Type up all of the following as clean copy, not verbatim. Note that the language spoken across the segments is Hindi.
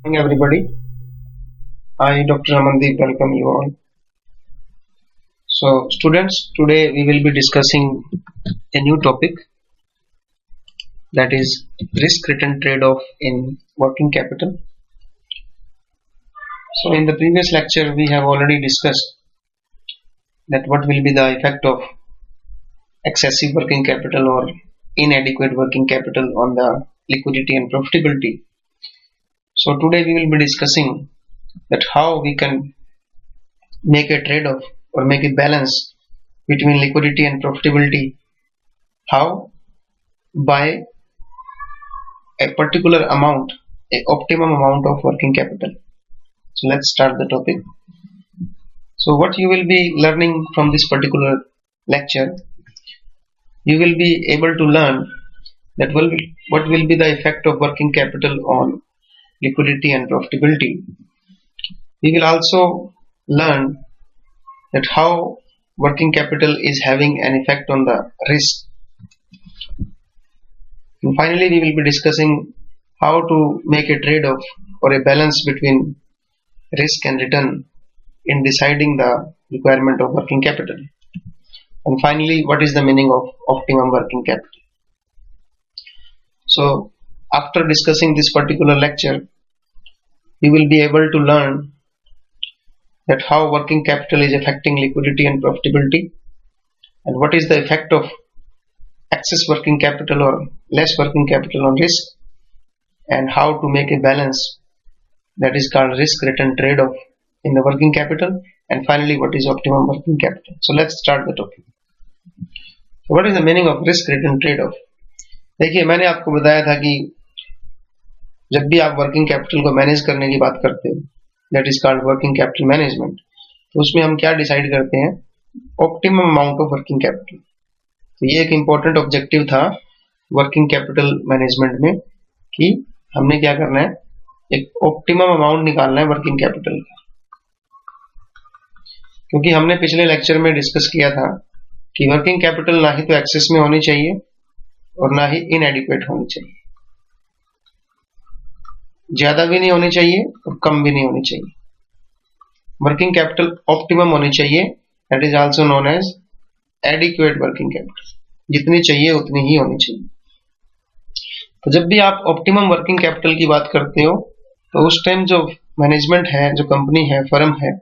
Morning everybody. I Dr. Amandeep welcome you all. So students, today we will be discussing a new topic, that is risk return trade-off in working capital. So in the previous lecture we have already discussed that what will be the effect of excessive working capital or inadequate working capital on the liquidity and profitability. So today we will be discussing that how we can make a trade-off or make a balance between liquidity and profitability. How? By a particular amount, a optimum amount of working capital. So let's start the topic. So what you will be learning from this particular lecture, you will be able to learn that what will be the effect of working capital on liquidity and profitability. We will also learn that how working capital is having an effect on the risk. And finally, we will be discussing how to make a trade-off or a balance between risk and return in deciding the requirement of working capital. And finally, what is the meaning of optimum working capital? So, after discussing this particular lecture, you will be able to learn that how working capital is affecting liquidity and profitability, and what is the effect of excess working capital or less working capital on risk, and how to make a balance, that is called risk return trade-off in the working capital, and finally what is optimum working capital. So let's start the topic. So what is the meaning of risk return trade-off? देखिए, मैंने आपको बताया था कि जब भी आप वर्किंग कैपिटल को मैनेज करने की बात करते हो, that is called working capital management, तो उसमें हम क्या डिसाइड करते हैं? Optimum amount of working capital. तो ये एक इंपॉर्टेंट ऑब्जेक्टिव था वर्किंग कैपिटल मैनेजमेंट में कि हमने क्या करना है, एक ऑप्टिमम अमाउंट निकालना है वर्किंग कैपिटल का. क्योंकि हमने पिछले लेक्चर में डिस्कस किया था कि वर्किंग कैपिटल ना ही तो एक्सेस में होनी चाहिए और ना ही इनएडिक्वेट होनी चाहिए, ज्यादा भी नहीं होनी चाहिए और कम भी नहीं होनी चाहिए. वर्किंग कैपिटल ऑप्टिमम होनी चाहिए, that is also known as adequate working capital. जितनी चाहिए उतनी ही होनी चाहिए. तो जब भी आप ऑप्टिमम वर्किंग कैपिटल की बात करते हो तो उस टाइम जो मैनेजमेंट है, जो कंपनी है, फर्म है,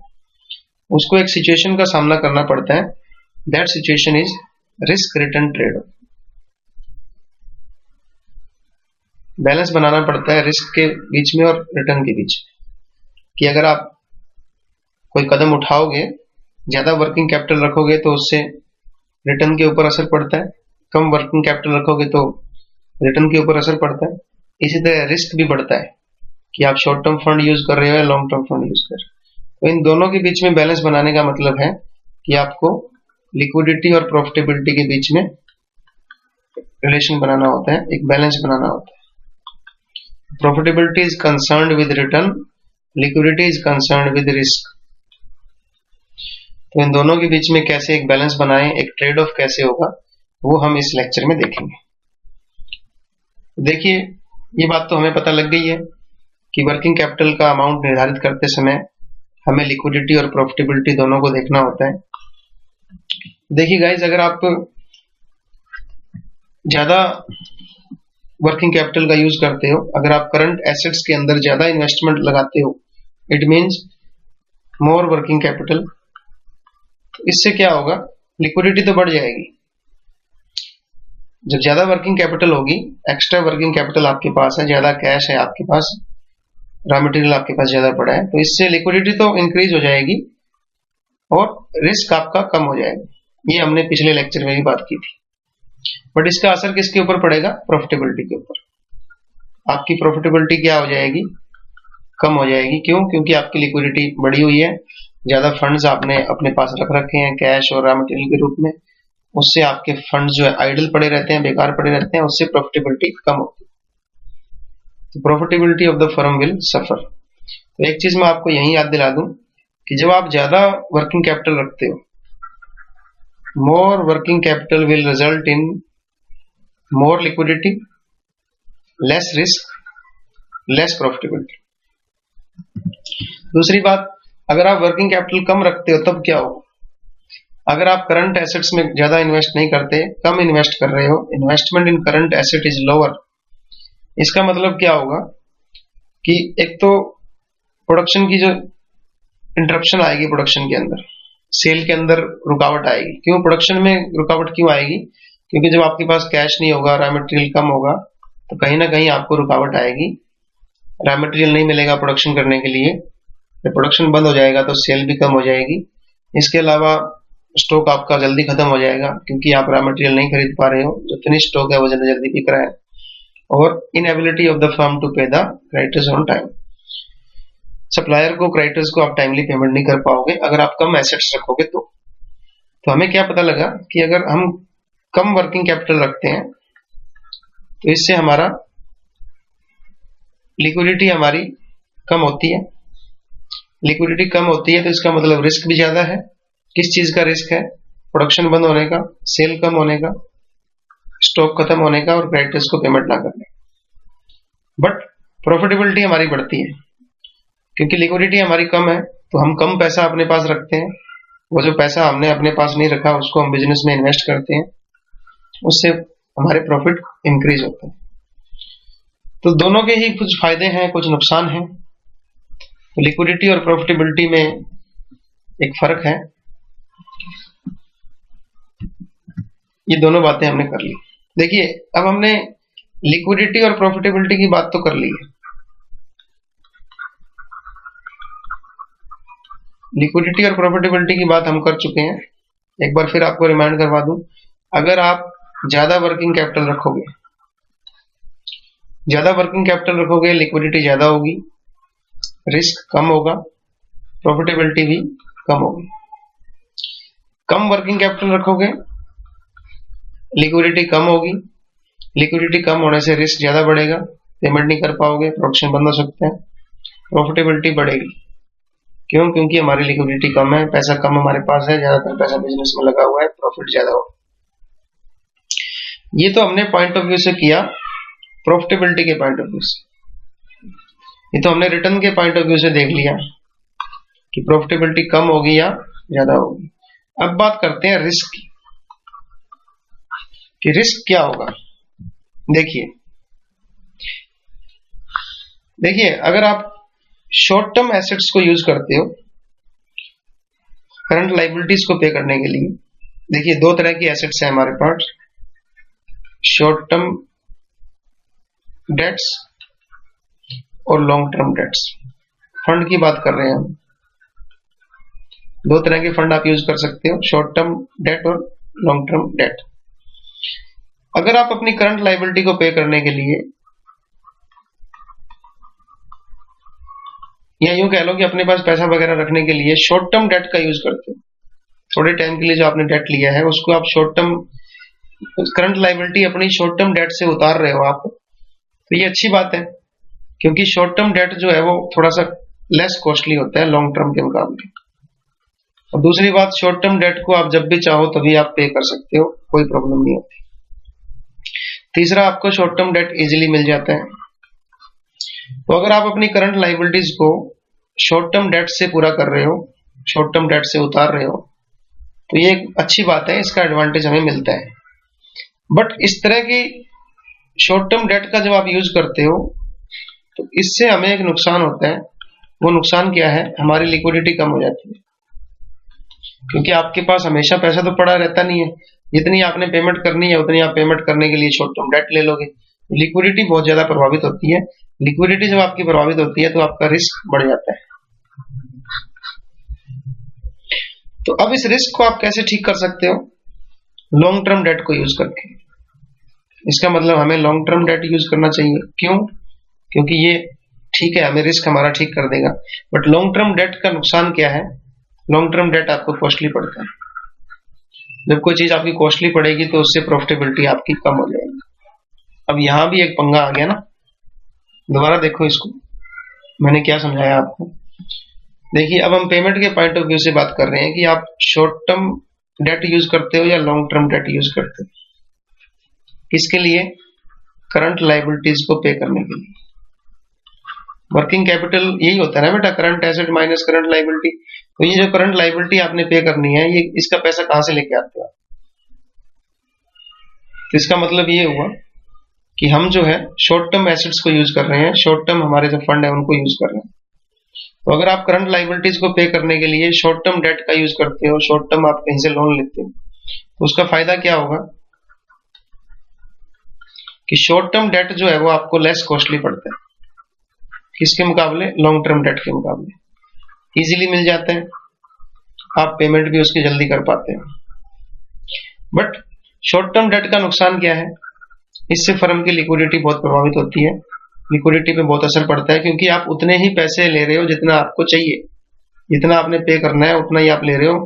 उसको एक सिचुएशन का सामना करना पड़ता है. That situation is risk return trade off. Balance बनाना पड़ता है रिस्क के बीच में और रिटर्न के बीच में, कि अगर आप कोई कदम उठाओगे, ज्यादा वर्किंग कैपिटल रखोगे तो उससे रिटर्न के ऊपर असर पड़ता है, कम वर्किंग कैपिटल रखोगे तो रिटर्न के ऊपर असर पड़ता है. इसी तरह रिस्क भी बढ़ता है कि आप शॉर्ट टर्म फंड यूज कर रहे हो या लॉन्ग टर्म फंड यूज कर रहे हो. तो इन दोनों के बीच में बैलेंस बनाने का मतलब है कि आपको लिक्विडिटी और प्रॉफिटेबिलिटी के बीच में रिलेशन बनाना होता है, एक बैलेंस बनाना होता है. Profitability is concerned with return, liquidity is concerned with risk. तो इन दोनों के बीच में कैसे एक बैलेंस बनाएं, एक ट्रेड ऑफ कैसे होगा, वो हम इस लेक्चर में देखेंगे. देखिए, ये बात तो हमें पता लग गई है कि वर्किंग कैपिटल का अमाउंट निर्धारित करते समय हमें लिक्विडिटी और प्रॉफिटेबिलिटी दोनों को देखना होता है. देखिए गाइज, अगर आप ज्यादा वर्किंग कैपिटल का यूज करते हो, अगर आप करंट एसेट्स के अंदर ज्यादा इन्वेस्टमेंट लगाते हो, it means more working capital. तो इससे क्या होगा, लिक्विडिटी तो बढ़ जाएगी. जब ज्यादा वर्किंग कैपिटल होगी, एक्स्ट्रा वर्किंग कैपिटल आपके पास है, ज्यादा कैश है आपके पास, रॉ मटेरियल आपके पास ज्यादा पड़ा है, तो इससे लिक्विडिटी तो इंक्रीज हो जाएगी और रिस्क आपका कम हो जाएगा. ये हमने पिछले लेक्चर में भी बात की थी. बट इसका असर किसके ऊपर पड़ेगा? प्रॉफिटेबिलिटी के ऊपर. आपकी प्रॉफिटेबिलिटी क्या हो जाएगी? कम हो जाएगी. क्यों? क्योंकि आपकी लिक्विडिटी बढ़ी हुई है, ज्यादा फंड्स आपने अपने पास रख रखे हैं कैश और रॉ मटेरियल के रूप में. उससे आपके फंड्स जो है आइडल पड़े रहते हैं, बेकार पड़े रहते हैं, उससे प्रॉफिटेबिलिटी कम होती है. तो profitability of the firm will suffer. तो एक चीज मैं आपको यही याद दिला दूं कि जब आप ज्यादा वर्किंग कैपिटल रखते हो, more working capital will result in more liquidity, less risk, less profitability. दूसरी बात, अगर आप वर्किंग कैपिटल कम रखते हो तब क्या हो? अगर आप करंट एसेट्स में ज्यादा इन्वेस्ट नहीं करते, कम इन्वेस्ट कर रहे हो, investment in current asset is lower, इसका मतलब क्या होगा कि एक तो प्रोडक्शन की जो इंटरप्शन आएगी, प्रोडक्शन के अंदर, सेल के अंदर रुकावट आएगी। क्यों प्रोडक्शन में रुकावट क्यों आएगी? क्योंकि जब आपके पास कैश नहीं होगा, रॉ मटेरियल कम होगा, तो कहीं ना कहीं आपको रुकावट आएगी। रॉ मटेरियल नहीं मिलेगा प्रोडक्शन करने के लिए, जब प्रोडक्शन बंद हो जाएगा तो सेल भी कम हो जाएगी। इसके अलावा स्टॉक आपका जल्दी खत्म हो जाएगा क्योंकि आप रॉ मटेरियल नहीं खरीद पा रहे हो, जो फिनिश स्टॉक है वो जल्दी जल्दी बिक रहा है। और inability of the firm to pay the creditors on time, supplier को, क्रेडिटर्स को आप टाइमली पेमेंट नहीं कर पाओगे अगर आप कम एसेट्स रखोगे तो हमें क्या पता लगा कि अगर हम कम वर्किंग कैपिटल रखते हैं तो इससे हमारा लिक्विडिटी हमारी कम होती है। लिक्विडिटी कम होती है तो इसका मतलब रिस्क भी ज्यादा है। किस चीज का रिस्क है? प्रोडक्शन बंद होने का, सेल कम होने का, स्टॉक खत्म होने का और क्रेडिटर्स को पेमेंट ना करने। बट प्रॉफिटेबिलिटी हमारी बढ़ती है क्योंकि लिक्विडिटी हमारी कम है, तो हम कम पैसा अपने पास रखते हैं। वो जो पैसा हमने अपने पास नहीं रखा उसको हम बिजनेस में इन्वेस्ट करते हैं, उससे हमारे प्रॉफिट इंक्रीज होते हैं। तो दोनों के ही कुछ फायदे हैं, कुछ नुकसान हैं। तो लिक्विडिटी और प्रॉफिटेबिलिटी में एक फर्क है। ये दोनों बातें हमने कर ली। देखिए, अब हमने लिक्विडिटी और प्रॉफिटेबिलिटी की बात तो कर ली है। लिक्विडिटी और प्रॉफिटेबिलिटी की बात हम कर चुके हैं। एक बार फिर आपको रिमाइंड करवा दूं, अगर आप ज्यादा वर्किंग कैपिटल रखोगे, लिक्विडिटी ज्यादा होगी, रिस्क कम होगा, प्रॉफिटेबिलिटी भी कम होगी। कम वर्किंग कैपिटल रखोगे, लिक्विडिटी कम होगी, लिक्विडिटी कम होने से रिस्क ज्यादा बढ़ेगा, पेमेंट नहीं कर पाओगे, प्रोडक्शन बंद हो सकता है। प्रॉफिटेबिलिटी बढ़ेगी, क्यों? क्योंकि हमारी लिक्विडिटी कम है, पैसा कम हमारे पास है, ज्यादातर पैसा बिजनेस में लगा हुआ है, प्रॉफिट ज्यादा हो। ये तो हमने पॉइंट ऑफ व्यू से किया, प्रॉफिटेबिलिटी के पॉइंट ऑफ व्यू से। ये तो हमने रिटर्न के पॉइंट ऑफ व्यू से देख लिया कि प्रॉफिटेबिलिटी कम होगी या ज्यादा होगी। अब बात करते हैं रिस्क की, कि रिस्क क्या होगा। देखिए, अगर आप शॉर्ट टर्म एसेट्स को यूज करते हो करंट लाइबिलिटीज को पे करने के लिए, देखिए दो तरह की एसेट्स हैं हमारे पास, शॉर्ट टर्म डेट्स और लॉन्ग टर्म डेट्स। फंड की बात कर रहे हैं हम। दो तरह के फंड आप यूज कर सकते हो, शॉर्ट टर्म डेट और लॉन्ग टर्म डेट। अगर आप अपनी करंट लाइबिलिटी को पे करने के लिए, या यूं कह लो कि अपने पास पैसा वगैरह रखने के लिए शॉर्ट टर्म डेट का यूज करते हो, थोड़े टाइम के लिए जो आपने डेट लिया है उसको आप शॉर्ट टर्म, करंट लाइबिलिटी अपनी शॉर्ट टर्म डेट से उतार रहे हो आप, तो ये अच्छी बात है क्योंकि शॉर्ट टर्म डेट जो है वो थोड़ा सा लेस कॉस्टली होता है लॉन्ग टर्म के मुकाबले। और दूसरी बात, शॉर्ट टर्म डेट को आप जब भी चाहो तभी आप पे कर सकते हो, कोई प्रॉब्लम नहीं होती। तीसरा, आपको शॉर्ट टर्म डेट इजीली मिल जाता है। तो अगर आप अपनी करंट लाइबिलिटीज को शॉर्ट टर्म डेट से पूरा कर रहे हो, शॉर्ट टर्म डेट से उतार रहे हो, तो ये एक अच्छी बात है, इसका एडवांटेज हमें मिलता है। बट इस तरह की शॉर्ट टर्म डेट का जब आप यूज करते हो तो इससे हमें एक नुकसान होता है। वो नुकसान क्या है? हमारी लिक्विडिटी कम हो जाती है, क्योंकि आपके पास हमेशा पैसा तो पड़ा रहता नहीं है। जितनी आपने पेमेंट करनी है उतनी आप पेमेंट करने के लिए शॉर्ट टर्म डेट ले लोगे, लिक्विडिटी बहुत ज्यादा प्रभावित होती है। लिक्विडिटी जब आपकी प्रभावित होती है तो आपका रिस्क बढ़ जाता है। तो अब इस रिस्क को आप कैसे ठीक कर सकते हो? लॉन्ग टर्म डेट को यूज करके। इसका मतलब हमें लॉन्ग टर्म डेट यूज करना चाहिए। क्यों? क्योंकि ये ठीक है, हमें रिस्क हमारा ठीक कर देगा। बट लॉन्ग टर्म डेट का नुकसान क्या है? लॉन्ग टर्म डेट आपको कॉस्टली पड़ता है। जब कोई चीज आपकी कॉस्टली पड़ेगी तो उससे प्रॉफिटेबिलिटी आपकी कम हो जाएगी। अब यहां भी एक पंगा आ गया ना, दोबारा देखो इसको, मैंने क्या समझाया आपको। देखिए, अब हम पेमेंट के पॉइंट ऑफ व्यू से बात कर रहे हैं कि आप शॉर्ट टर्म डेट यूज करते हो या लॉन्ग टर्म डेट यूज करते हो। किसके लिए? करंट लाइबिलिटीज को पे करने के लिए। वर्किंग कैपिटल यही होता है ना बेटा, current asset minus current liability. तो ये जो करंट लायबिलिटी आपने पे करनी है, ये इसका पैसा कहां से लेके आते हो? तो इसका मतलब ये हुआ कि हम जो है शॉर्ट टर्म एसेट्स को यूज कर रहे हैं, शॉर्ट टर्म हमारे जो फंड है उनको यूज कर रहे हैं। तो अगर आप करंट लायबिलिटीज को पे करने के लिए शॉर्ट टर्म डेट का यूज करते हो, शॉर्ट टर्म आप कहीं से लोन लेते हो, तो उसका फायदा क्या होगा कि शॉर्ट टर्म डेट जो है वो आपको लेस कॉस्टली पड़ता है, किसके मुकाबले? लॉन्ग टर्म डेट के मुकाबले। इजीली मिल जाते हैं, आप पेमेंट भी उसकी जल्दी कर पाते हैं। बट शॉर्ट टर्म डेट का नुकसान क्या है? इससे फर्म की लिक्विडिटी बहुत प्रभावित होती है, लिक्विडिटी पे बहुत असर पड़ता है, क्योंकि आप उतने ही पैसे ले रहे हो जितना आपको चाहिए, जितना आपने पे करना है उतना ही आप ले रहे हो,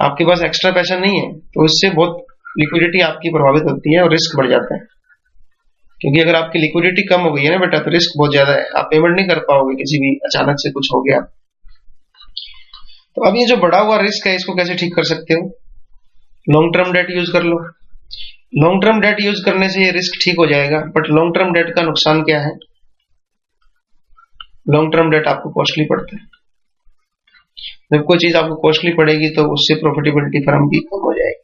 आपके पास एक्स्ट्रा पैसा नहीं है। तो इससे बहुत लिक्विडिटी आपकी प्रभावित होती है और रिस्क बढ़ जाता है, क्योंकि अगर आपकी लिक्विडिटी कम हो गई है ना बेटा, तो रिस्क बहुत ज्यादा है, आप पेमेंट नहीं कर पाओगे, किसी भी अचानक से कुछ हो गया। तो अब ये जो बढ़ा हुआ रिस्क है, इसको कैसे ठीक कर सकते हो? लॉन्ग टर्म डेट यूज कर लो। लॉन्ग टर्म डेट यूज करने से ये रिस्क ठीक हो जाएगा, बट लॉन्ग टर्म डेट का नुकसान क्या है? लॉन्ग टर्म डेट आपको कॉस्टली पड़ता है। जब कोई चीज आपको कॉस्टली पड़ेगी तो उससे प्रॉफिटेबिलिटी फर्म की कम हो जाएगी।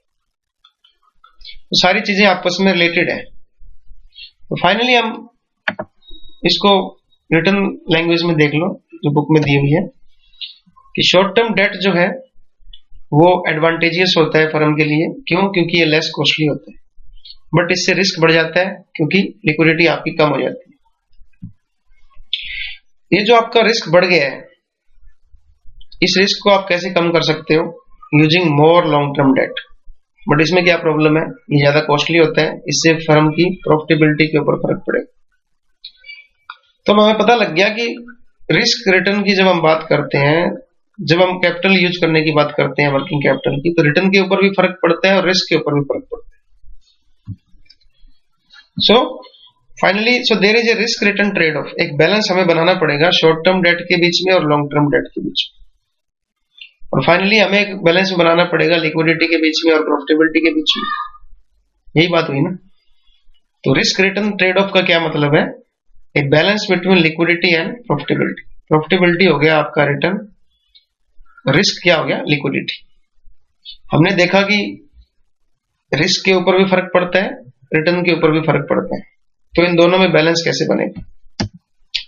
तो सारी चीजें आपस में रिलेटेड है। तो फाइनली हम इसको रिटन लैंग्वेज में देख लो, जो बुक में दी हुई है, कि शॉर्ट टर्म डेट जो है वो एडवांटेजियस होता है फर्म के लिए। क्यों? क्योंकि ये लेस कॉस्टली होता है, बट इससे रिस्क बढ़ जाता है, क्योंकि लिक्विडिटी आपकी कम हो जाती है। ये जो आपका रिस्क बढ़ गया है, इस रिस्क को आप कैसे कम कर सकते हो? Using more long term debt. But इसमें क्या प्रॉब्लम है? ये ज्यादा कॉस्टली होता है, इससे फर्म की प्रॉफिटेबिलिटी के ऊपर फर्क पड़ेगा। तो हमें पता लग गया कि रिस्क रिटर्न की जब हम बात करते हैं, जब हम कैपिटल यूज करने की बात करते हैं वर्किंग कैपिटल की, तो रिटर्न के ऊपर भी फर्क पड़ता है और रिस्क के ऊपर भी फर्क पड़ता है। So finally there is a risk return trade off. एक बैलेंस हमें बनाना पड़ेगा शॉर्ट टर्म डेट के बीच में और लॉन्ग टर्म डेट के बीच में। और फाइनली हमें एक बैलेंस बनाना पड़ेगा लिक्विडिटी के बीच में और प्रॉफिटेबिलिटी के बीच में। यही बात हुई ना। तो रिस्क रिटर्न ट्रेड ऑफ का क्या मतलब है? A balance between liquidity and profitability. Profitability हो गया आपका रिटर्न, रिस्क क्या हो गया? लिक्विडिटी। हमने देखा कि रिस्क के ऊपर भी फर्क पड़ता है, रिटर्न के ऊपर भी फर्क पड़ता है। तो इन दोनों में बैलेंस कैसे बनेगा?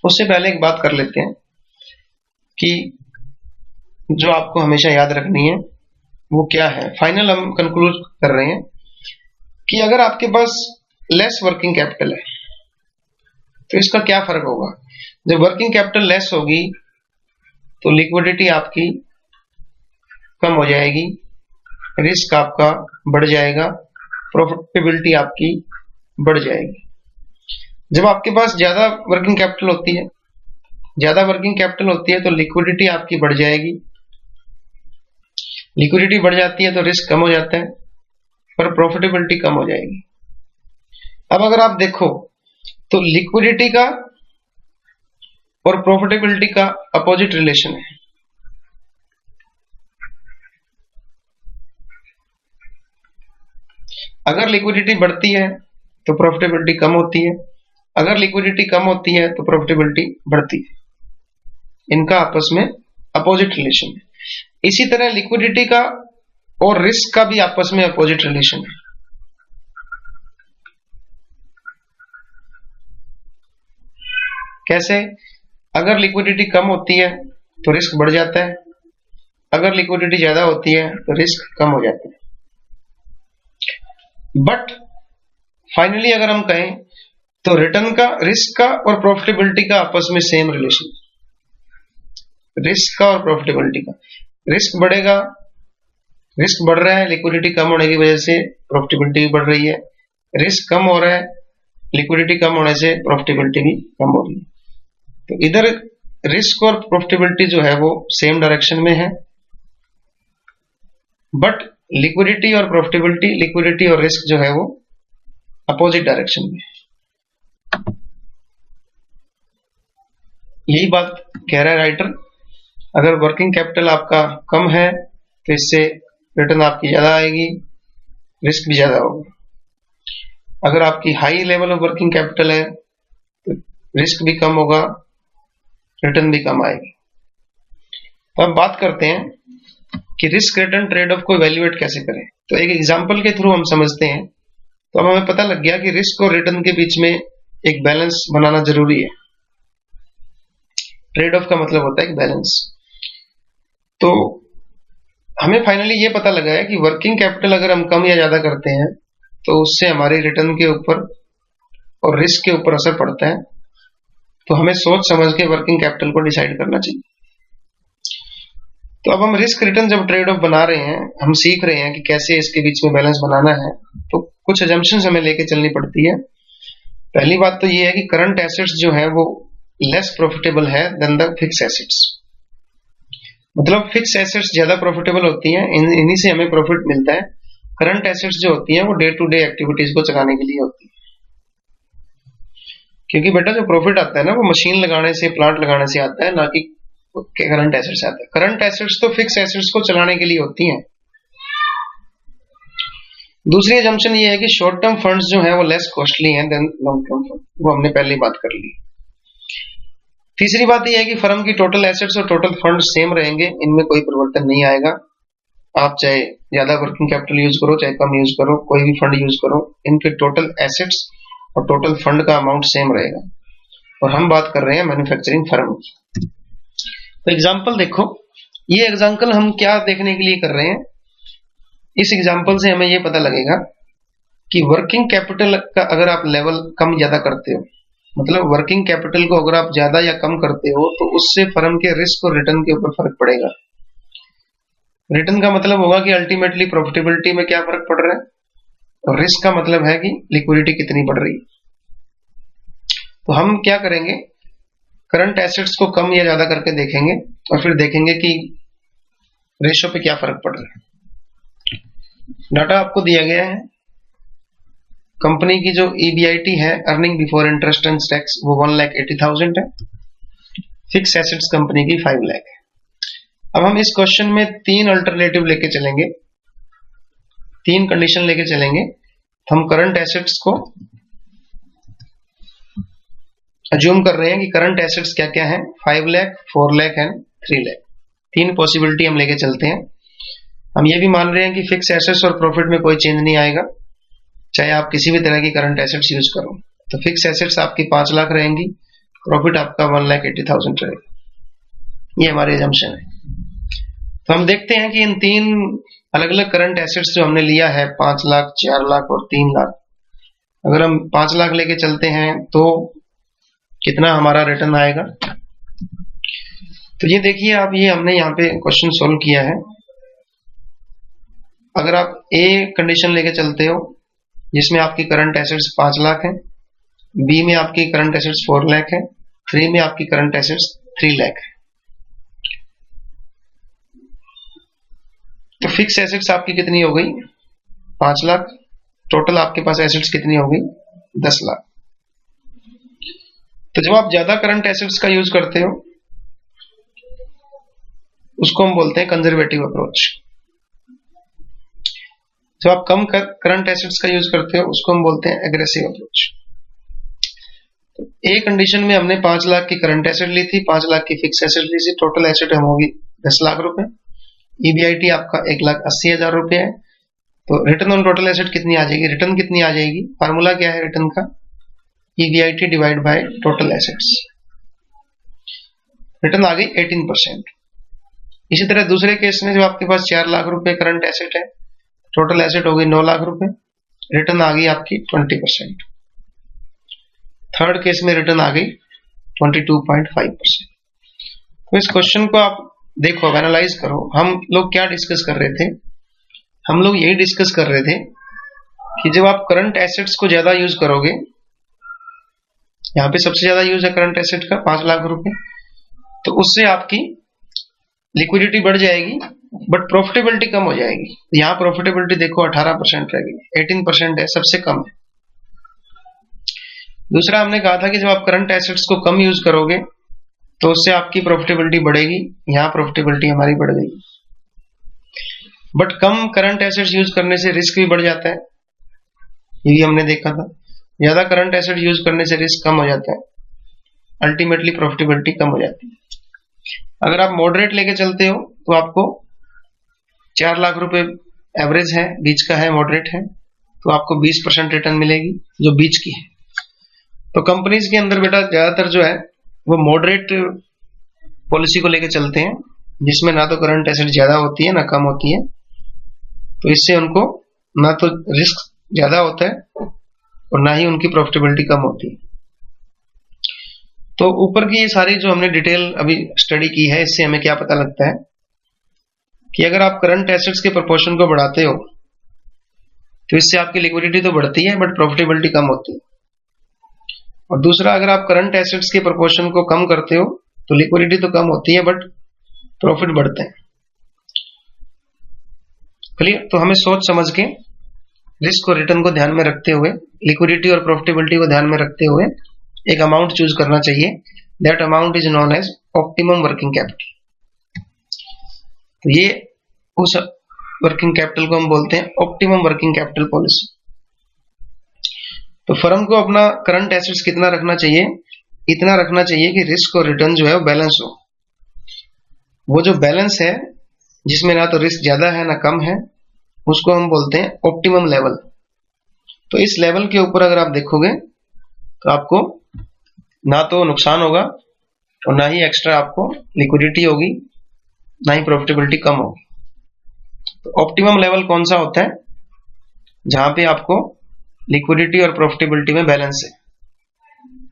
उससे पहले एक बात कर लेते हैं कि जो आपको हमेशा याद रखनी है वो क्या है। फाइनल हम कंक्लूड कर रहे हैं कि अगर आपके पास लेस वर्किंग कैपिटल है तो इसका क्या फर्क होगा? जब वर्किंग कैपिटल लेस होगी तो लिक्विडिटी आपकी कम हो जाएगी, रिस्क आपका बढ़ जाएगा, प्रॉफिटेबिलिटी आपकी बढ़ जाएगी। जब आपके पास ज्यादा वर्किंग कैपिटल होती है, ज्यादा वर्किंग कैपिटल होती है तो लिक्विडिटी आपकी बढ़ जाएगी, लिक्विडिटी बढ़ जाती है तो रिस्क कम हो जाता है, पर प्रॉफिटेबिलिटी कम हो जाएगी। अब अगर आप देखो तो लिक्विडिटी का और प्रॉफिटेबिलिटी का अपोजिट रिलेशन है। अगर लिक्विडिटी बढ़ती है तो प्रॉफिटेबिलिटी कम होती है, अगर लिक्विडिटी कम होती है तो प्रॉफिटेबिलिटी बढ़ती है। इनका आपस में अपोजिट रिलेशन है। इसी तरह लिक्विडिटी का और रिस्क का भी आपस में अपोजिट रिलेशन है। कैसे? अगर लिक्विडिटी कम होती है तो रिस्क बढ़ जाता है, अगर लिक्विडिटी ज्यादा होती है तो रिस्क कम हो जाता है। बट फाइनली अगर हम कहें तो रिटर्न का, रिस्क का और प्रॉफिटेबिलिटी का आपस में सेम रिलेशन। रिस्क का और प्रॉफिटेबिलिटी का, रिस्क बढ़ेगा, रिस्क बढ़ रहा है लिक्विडिटी कम होने की वजह से, प्रॉफिटेबिलिटी भी बढ़ रही है। रिस्क कम हो रहा है, लिक्विडिटी कम होने से प्रॉफिटेबिलिटी भी कम हो रही है। तो इधर रिस्क और प्रॉफिटेबिलिटी जो है वो सेम डायरेक्शन में है, बट लिक्विडिटी और प्रॉफिटेबिलिटी, लिक्विडिटी और रिस्क जो है वो अपोजिट डायरेक्शन में है। यही बात कह रहा है राइटर। अगर वर्किंग कैपिटल आपका कम है तो इससे रिटर्न आपकी ज्यादा आएगी, रिस्क भी ज्यादा होगा। अगर आपकी high level of working capital है तो रिस्क भी कम होगा, रिटर्न भी कम आएगी। तो अब बात करते हैं कि रिस्क रिटर्न ट्रेड ऑफ को इवेल्युएट कैसे करें। तो एक एग्जांपल के थ्रू हम समझते हैं। तो अब हमें पता लग गया कि रिस्क और रिटर्न के बीच में एक बैलेंस बनाना जरूरी है। ट्रेड ऑफ का मतलब होता है एक बैलेंस। तो हमें फाइनली ये पता लगा है कि वर्किंग कैपिटल अगर हम कम या ज्यादा करते हैं तो उससे हमारे रिटर्न के ऊपर और रिस्क के ऊपर असर पड़ता है। तो हमें सोच समझ के वर्किंग कैपिटल को डिसाइड करना चाहिए। तो अब हम रिस्क रिटर्न जब ट्रेड ऑफ बना रहे हैं, हम सीख रहे हैं कि कैसे इसके बीच में बैलेंस बनाना है। तो कुछ अजम्पशंस हमें लेके चलनी पड़ती है। पहली बात तो ये है कि करंट एसेट्स जो है वो लेस प्रॉफिटेबल है देन द फिक्स एसेट्स। मतलब फिक्स एसेट्स ज्यादा प्रॉफिटेबल होती हैं, इन्हीं से हमें प्रॉफिट मिलता है। करंट एसेट्स जो होती हैं वो डे टू डे एक्टिविटीज को चलाने के लिए होती है। क्योंकि बेटा जो प्रॉफिट आता है ना वो मशीन लगाने से, प्लांट लगाने से आता है, ना कि करंट एसेट्स आता है। करंट एसेट्स तो फिक्स एसेट्स को चलाने के लिए होती हैं। दूसरी अजम्पशन ये है कि शॉर्ट टर्म फंड्स जो है वो लेस कॉस्टली हैं देन लॉन्ग टर्म फंड, वो हमने पहले बात कर ली। तीसरी बात यह है कि फर्म की टोटल एसेट्स और टोटल फंड सेम रहेंगे, इनमें कोई परिवर्तन नहीं आएगा। आप चाहे ज्यादा वर्किंग कैपिटल यूज करो चाहे कम यूज करो, कोई भी फंड यूज करो, इनके टोटल एसेट्स और टोटल फंड का अमाउंट सेम रहेगा। और हम बात कर रहे हैं मैन्युफैक्चरिंग फर्म। तो एग्जाम्पल देखो, ये एग्जाम्पल हम क्या देखने के लिए कर रहे हैं। इस एग्जाम्पल से हमें ये पता लगेगा कि वर्किंग कैपिटल का अगर आप लेवल कम ज्यादा करते हो, मतलब वर्किंग कैपिटल को अगर आप ज्यादा या कम करते हो तो उससे फर्म के रिस्क और रिटर्न के ऊपर फर्क पड़ेगा। रिटर्न का मतलब होगा कि अल्टीमेटली प्रॉफिटेबिलिटी में क्या फर्क पड़ रहा है, और रिस्क का मतलब है कि लिक्विडिटी कितनी बढ़ रही है। तो हम क्या करेंगे, करंट एसेट्स को कम या ज्यादा करके देखेंगे और फिर देखेंगे कि रेशो पे क्या फर्क पड़ रहा है। डाटा आपको दिया गया है। कंपनी की जो EBIT है, earning before interest and tax, वो 1,80,000 है। फिक्स एसेट्स कंपनी की 5 लाख है। अब हम इस क्वेश्चन में 3 अल्टरनेटिव लेके चलेंगे, 3 कंडीशन लेके चलेंगे। हम करंट एसेट्स को अज्यूम कर रहे हैं कि करंट एसेट्स क्या क्या है, 5 लाख, 4 लाख एंड 3 लाख। 3 पॉसिबिलिटी हम लेके चलते हैं। हम ये भी मान रहे हैं कि फिक्स एसेट्स और प्रॉफिट में कोई चेंज नहीं आएगा, चाहे आप किसी भी तरह की करंट एसेट्स यूज करो। तो फिक्स एसेट्स आपकी 5 लाख रहेंगी, प्रॉफिट आपका 1,80,000 रहेगा। ये हमारी अजम्पशन है। तो हम देखते हैं कि इन 3 अलग अलग करंट एसेट्स जो हमने लिया है, 5 लाख, 4 लाख और 3 लाख, अगर हम 5 लाख लेके चलते हैं तो कितना हमारा रिटर्न आएगा। तो ये देखिए आप, ये हमने यहाँ पे क्वेश्चन सोल्व किया है। अगर आप ए कंडीशन लेके चलते हो जिसमें आपकी करंट एसेट्स 5 लाख है, बी में आपकी करंट एसेट्स 4 लाख है, 3 में आपकी करंट एसेट्स 3 लाख है। तो फिक्स एसेट्स आपकी कितनी हो गई, 5 लाख। टोटल आपके पास एसेट्स कितनी हो गई, 10 लाख। तो जब आप ज्यादा करंट एसेट्स का यूज करते हो उसको हम बोलते हैं कंजर्वेटिव अप्रोच। जब आप कम करंट एसेट्स का यूज करते हो उसको हम बोलते हैं एग्रेसिव अप्रोच। तो ए कंडीशन में हमने 5 लाख की करंट एसेट ली थी, 5 लाख की फिक्स एसेट ली थी, टोटल एसेट हम होगी 10 लाख रुपए। EBIT आपका 1,80,000 रुपए है। तो रिटर्न ऑन टोटल एसेट कितनी आ जाएगी, रिटर्न कितनी आ जाएगी, फार्मूला क्या है रिटर्न का, EBIT divide by total assets. Return आ गई 18%। इसी तरह दूसरे केस में जब आपके पास 4 लाख रुपए करंट एसेट है, टोटल एसेट हो गई 9 लाख रुपए, रिटर्न आ गई आपकी 20%। थर्ड केस में रिटर्न आ गई 22.5%। तो इस क्वेश्चन को आप देखो, एनालाइज करो। हम लोग क्या डिस्कस कर रहे थे, हम लोग यही डिस्कस कर रहे थे कि जब आप करंट एसेट्स को ज्यादा यूज करोगे, यहाँ पे सबसे ज्यादा यूज है करंट एसेट का 5 लाख रुपए, तो उससे आपकी लिक्विडिटी बढ़ जाएगी बट प्रॉफिटेबिलिटी कम हो जाएगी। यहाँ प्रॉफिटेबिलिटी देखो 18% रह गई, 18% है, सबसे कम है। दूसरा हमने कहा था कि जब आप करंट एसेट्स को कम यूज करोगे तो उससे आपकी प्रॉफिटेबिलिटी बढ़ेगी, यहाँ प्रॉफिटेबिलिटी हमारी बढ़ गई। But come current assets use करने से रिस्क भी बढ़ जाता है, ये भी हमने देखा था। ज्यादा करंट एसेट यूज करने से रिस्क कम हो जाता है। अल्टीमेटली प्रॉफिटेबिलिटी कम हो जाती है। अगर आप मॉडरेट लेके चलते हो तो आपको 4 लाख रुपए एवरेज है, बीच का है, मॉडरेट है, तो आपको 20% रिटर्न मिलेगी जो बीच की है। तो कंपनीज के अंदर बेटा ज्यादातर जो है वो मॉडरेट पॉलिसी को लेके चलते हैं, जिसमें ना तो करंट एसेट ज्यादा होती है ना कम होती है। तो इससे उनको ना तो रिस्क ज्यादा होता है और ना ही उनकी प्रॉफिटेबिलिटी कम होती है। तो ऊपर की ये सारी जो हमने डिटेल अभी स्टडी की है, इससे हमें क्या पता लगता है कि अगर आप करंट एसेट्स के प्रोपोर्शन को बढ़ाते हो तो इससे आपकी लिक्विडिटी तो बढ़ती है बट प्रॉफिटेबिलिटी कम होती है। और दूसरा, अगर आप करंट एसेट्स के प्रोपोर्शन को कम करते हो तो लिक्विडिटी तो कम होती है बट प्रॉफिट बढ़ते हैं। क्लियर? तो हमें सोच समझ के रिस्क और रिटर्न को ध्यान में रखते हुए, लिक्विडिटी और प्रॉफिटेबिलिटी को ध्यान में रखते हुए एक अमाउंट चूज करना चाहिए। That amount is known as optimum working capital. तो ये उस वर्किंग कैपिटल को हम बोलते हैं ऑप्टिमम वर्किंग कैपिटल पॉलिसी। तो फर्म को अपना करंट एसेट्स कितना रखना चाहिए? इतना रखना चाहिए कि रिस्क और रिटर्न जो है वो बैलेंस हो। वो जो बैलेंस है जिसमें ना तो रिस्क ज्यादा है ना कम है, उसको हम बोलते हैं ऑप्टिमम लेवल। तो इस लेवल के ऊपर अगर आप देखोगे तो आपको ना तो नुकसान होगा और ना ही एक्स्ट्रा आपको लिक्विडिटी होगी, ना ही प्रॉफिटेबिलिटी कम होगी। तो ऑप्टिमम लेवल कौन सा होता है? जहां पे आपको लिक्विडिटी और प्रॉफिटेबिलिटी में बैलेंस है।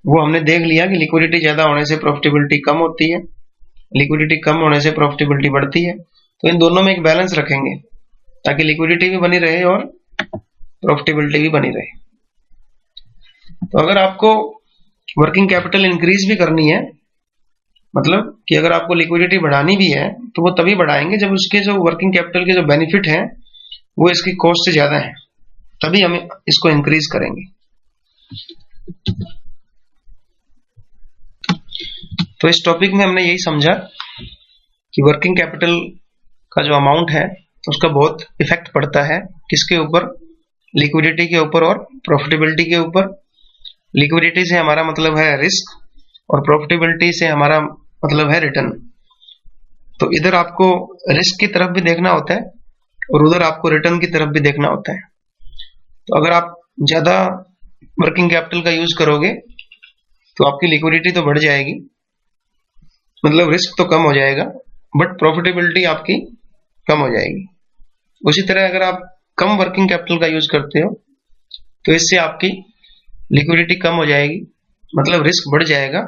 वो हमने देख लिया कि लिक्विडिटी ज्यादा होने से प्रॉफिटेबिलिटी कम होती है, लिक्विडिटी कम होने से प्रॉफिटेबिलिटी बढ़ती है। तो इन दोनों में एक बैलेंस रखेंगे ताकि लिक्विडिटी भी बनी रहे और प्रॉफिटेबिलिटी भी बनी रहे। तो अगर आपको वर्किंग कैपिटल इंक्रीज भी करनी है, मतलब कि अगर आपको लिक्विडिटी बढ़ानी भी है, तो वो तभी बढ़ाएंगे जब उसके जो वर्किंग कैपिटल के जो बेनिफिट हैं वो इसकी कॉस्ट से ज्यादा है, तभी हम इसको इंक्रीज करेंगे। तो इस टॉपिक में हमने यही समझा कि वर्किंग कैपिटल का जो अमाउंट है उसका बहुत इफेक्ट पड़ता है किसके ऊपर? लिक्विडिटी के ऊपर और प्रॉफिटेबिलिटी के ऊपर। लिक्विडिटी से हमारा मतलब है रिस्क और प्रॉफिटेबिलिटी से हमारा मतलब है रिटर्न। तो इधर आपको रिस्क की तरफ भी देखना होता है और उधर आपको रिटर्न की तरफ भी देखना होता है। तो अगर आप ज्यादा वर्किंग कैपिटल का यूज करोगे तो आपकी लिक्विडिटी तो बढ़ जाएगी, मतलब रिस्क तो कम हो जाएगा बट प्रॉफिटेबिलिटी आपकी कम हो जाएगी। उसी तरह अगर आप कम वर्किंग कैपिटल का यूज करते हो तो इससे आपकी लिक्विडिटी कम हो जाएगी, मतलब रिस्क बढ़ जाएगा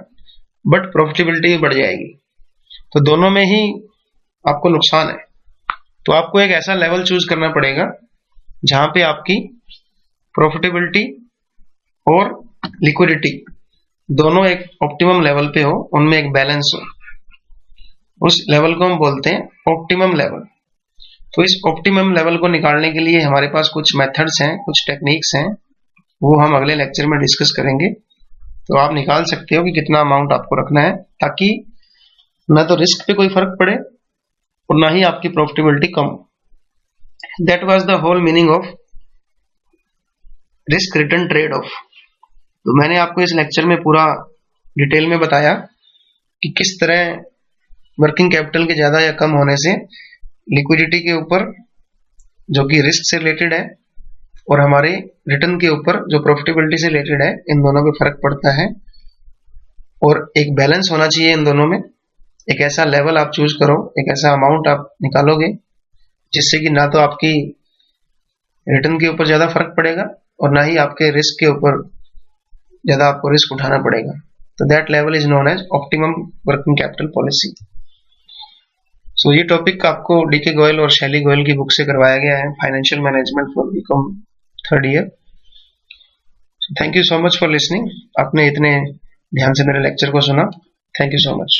बट प्रॉफिटेबिलिटी भी बढ़ जाएगी। तो दोनों में ही आपको नुकसान है। तो आपको एक ऐसा लेवल चूज करना पड़ेगा जहां पे आपकी प्रॉफिटेबिलिटी और लिक्विडिटी दोनों एक ऑप्टिमम लेवल पे हो, उनमें एक बैलेंस हो। उस लेवल को हम बोलते हैं ऑप्टिमम लेवल। तो इस ऑप्टिमम लेवल को निकालने के लिए हमारे पास कुछ मेथड्स हैं, कुछ टेक्निक्स हैं, वो हम अगले लेक्चर में डिस्कस करेंगे। तो आप निकाल सकते हो कि कितना अमाउंट आपको रखना है ताकि ना तो रिस्क पे कोई फर्क पड़े और ना ही आपकी प्रॉफिटेबिलिटी कम। That was the whole meaning of risk return trade off. तो मैंने आपको इस लेक्चर में पूरा डिटेल में बताया कि किस तरह वर्किंग कैपिटल के ज्यादा या कम होने से लिक्विडिटी के ऊपर जो कि रिस्क से रिलेटेड है और हमारे रिटर्न के ऊपर जो प्रॉफिटेबिलिटी से रिलेटेड है, इन दोनों में फर्क पड़ता है और एक बैलेंस होना चाहिए इन दोनों में। एक ऐसा लेवल आप चूज करो, एक ऐसा अमाउंट आप निकालोगे जिससे कि ना तो आपकी रिटर्न के ऊपर ज्यादा फर्क पड़ेगा और ना ही आपके रिस्क के ऊपर ज्यादा आपको रिस्क उठाना पड़ेगा। तो that level is known as optimum working capital policy. So ये टॉपिक आपको डीके गोयल और शैली गोयल की बुक से करवाया गया है, financial management for B Com 3rd year. Thank you so much for listening. आपने इतने ध्यान से मेरे लेक्चर को सुना, थैंक यू सो मच।